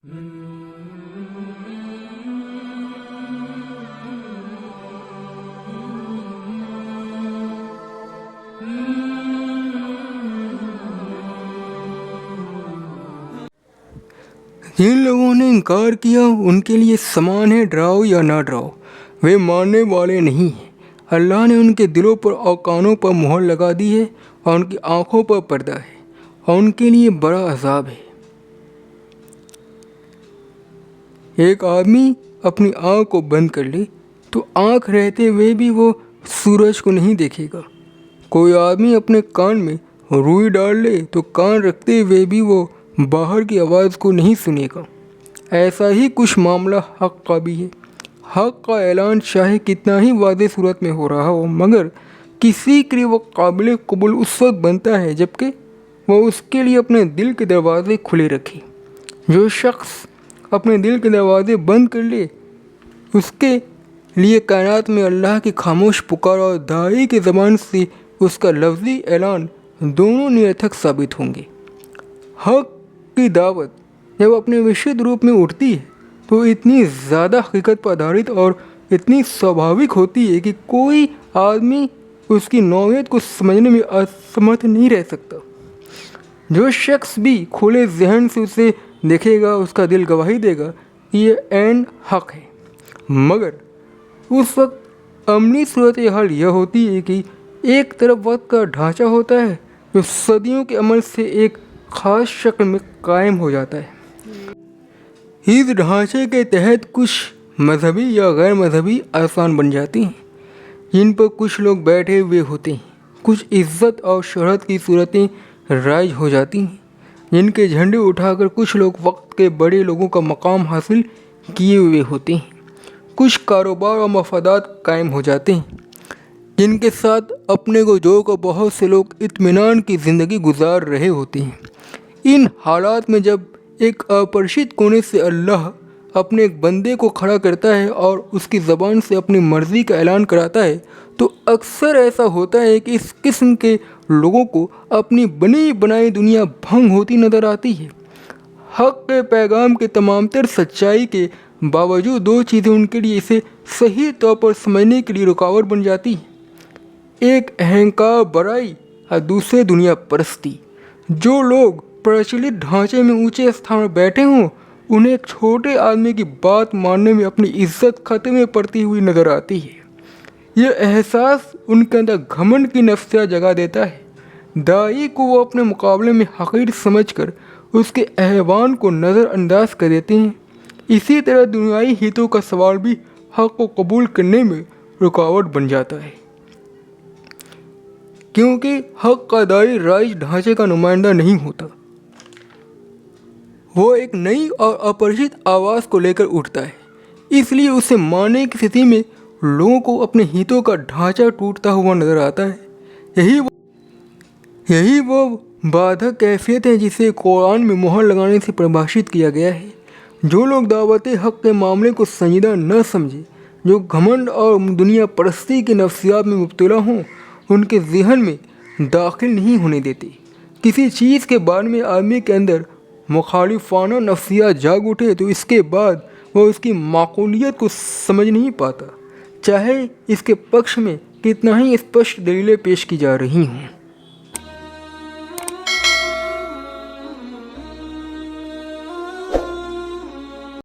جن لوگوں نے انکار کیا ان کے لیے سامان ہے، ڈراؤ یا نہ ڈراؤ، وہ ماننے والے نہیں ہیں۔ اللہ نے ان کے دلوں پر اور کانوں پر مہر لگا دی ہے اور ان کی آنکھوں پر پردہ ہے اور ان کے لیے بڑا عذاب ہے۔ ایک آدمی اپنی آنکھ کو بند کر لے تو آنکھ رہتے ہوئے بھی وہ سورج کو نہیں دیکھے گا۔ کوئی آدمی اپنے کان میں روئی ڈال لے تو کان رکھتے ہوئے بھی وہ باہر کی آواز کو نہیں سنے گا۔ ایسا ہی کچھ معاملہ حق کا بھی ہے۔ حق کا اعلان چاہے کتنا ہی واضح صورت میں ہو رہا ہو، مگر کسی کے لیے وہ قابل قبول اس وقت بنتا ہے جبکہ وہ اس کے لیے اپنے دل کے دروازے کھلے رکھے۔ جو شخص اپنے دل کے دروازے بند کر لے، اس کے لیے کائنات میں اللہ کی خاموش پکار اور داعی کی زبان سے اس کا لفظی اعلان دونوں نرتھک ثابت ہوں گے۔ حق کی دعوت جب اپنے وشد روپ میں اٹھتی ہے تو اتنی زیادہ حقیقت پر آدھارت اور اتنی سوابھاوک ہوتی ہے کہ کوئی آدمی اس کی نوعیت کو سمجھنے میں اسمرتھ نہیں رہ سکتا۔ جو شخص بھی کھلے ذہن سے اسے دیکھے گا، اس کا دل گواہی دے گا کہ یہ عین حق ہے۔ مگر اس وقت عملی صورتحال یہ ہوتی ہے کہ ایک طرف وقت کا ڈھانچہ ہوتا ہے جو صدیوں کے عمل سے ایک خاص شکل میں قائم ہو جاتا ہے۔ اس ڈھانچے کے تحت کچھ مذہبی یا غیر مذہبی آسان بن جاتی ہیں جن پر کچھ لوگ بیٹھے ہوئے ہوتے ہیں۔ کچھ عزت اور شہرت کی صورتیں رائج ہو جاتی ہیں جن کے جھنڈے اٹھا کر کچھ لوگ وقت کے بڑے لوگوں کا مقام حاصل کیے ہوئے ہوتے ہیں۔ کچھ کاروبار اور مفادات قائم ہو جاتے ہیں جن کے ساتھ اپنے کو جوڑ کر بہت سے لوگ اطمینان کی زندگی گزار رہے ہوتے ہیں۔ ان حالات میں جب ایک اپریشت کونے سے اللہ اپنے ایک بندے کو کھڑا کرتا ہے اور اس کی زبان سے اپنی مرضی کا اعلان کراتا ہے تو اکثر ایسا ہوتا ہے کہ اس قسم کے لوگوں کو اپنی بنی بنائی دنیا بھنگ ہوتی نظر آتی ہے۔ حق کے پیغام کے تمام تر سچائی کے باوجود دو چیزیں ان کے لیے اسے صحیح طور پر سمجھنے کے لیے رکاوٹ بن جاتی ہیں، ایک اہنکار برائی اور دوسرے دنیا پرستی۔ جو لوگ پرچلت ڈھانچے میں اونچے استھان پر بیٹھے ہوں انہیں ایک چھوٹے آدمی کی بات ماننے میں اپنی عزت خطرے میں پڑتی ہوئی نظر آتی ہے۔ یہ احساس ان کے اندر گھمنڈ کی نفسیات جگا دیتا ہے۔ داعی کو وہ اپنے مقابلے میں حقیر سمجھ کر اس کے ایوان کو نظر انداز کر دیتے ہیں۔ اسی طرح دنیائی ہتوں کا سوال بھی حق کو قبول کرنے میں رکاوٹ بن جاتا ہے، کیونکہ حق کا داعی رائج ڈھانچے کا نمائندہ نہیں ہوتا۔ وہ ایک نئی اور اپریشت آواز کو لے کر اٹھتا ہے، اس لیے اسے ماننے کی استھتی میں لوگوں کو اپنے ہتوں کا ڈھانچہ ٹوٹتا ہوا نظر آتا ہے۔ یہی وہ بادھک کیفیت ہے جسے قرآن میں مہر لگانے سے پریبھاشت کیا گیا ہے۔ جو لوگ دعوت حق کے معاملے کو سنجیدہ نہ سمجھے، جو گھمنڈ اور دنیا پرستی کی نفسیات میں مبتلا ہوں، ان کے ذہن میں داخل نہیں ہونے دیتے۔ کسی چیز کے بارے میں آدمی کے اندر مخالفانہ نفسیات جاگ اٹھے تو اس کے بعد وہ اس کی معقولیت کو سمجھ نہیں پاتا، چاہے اس کے پکش میں کتنا ہی اسپشٹ دلیلیں پیش کی جا رہی ہوں۔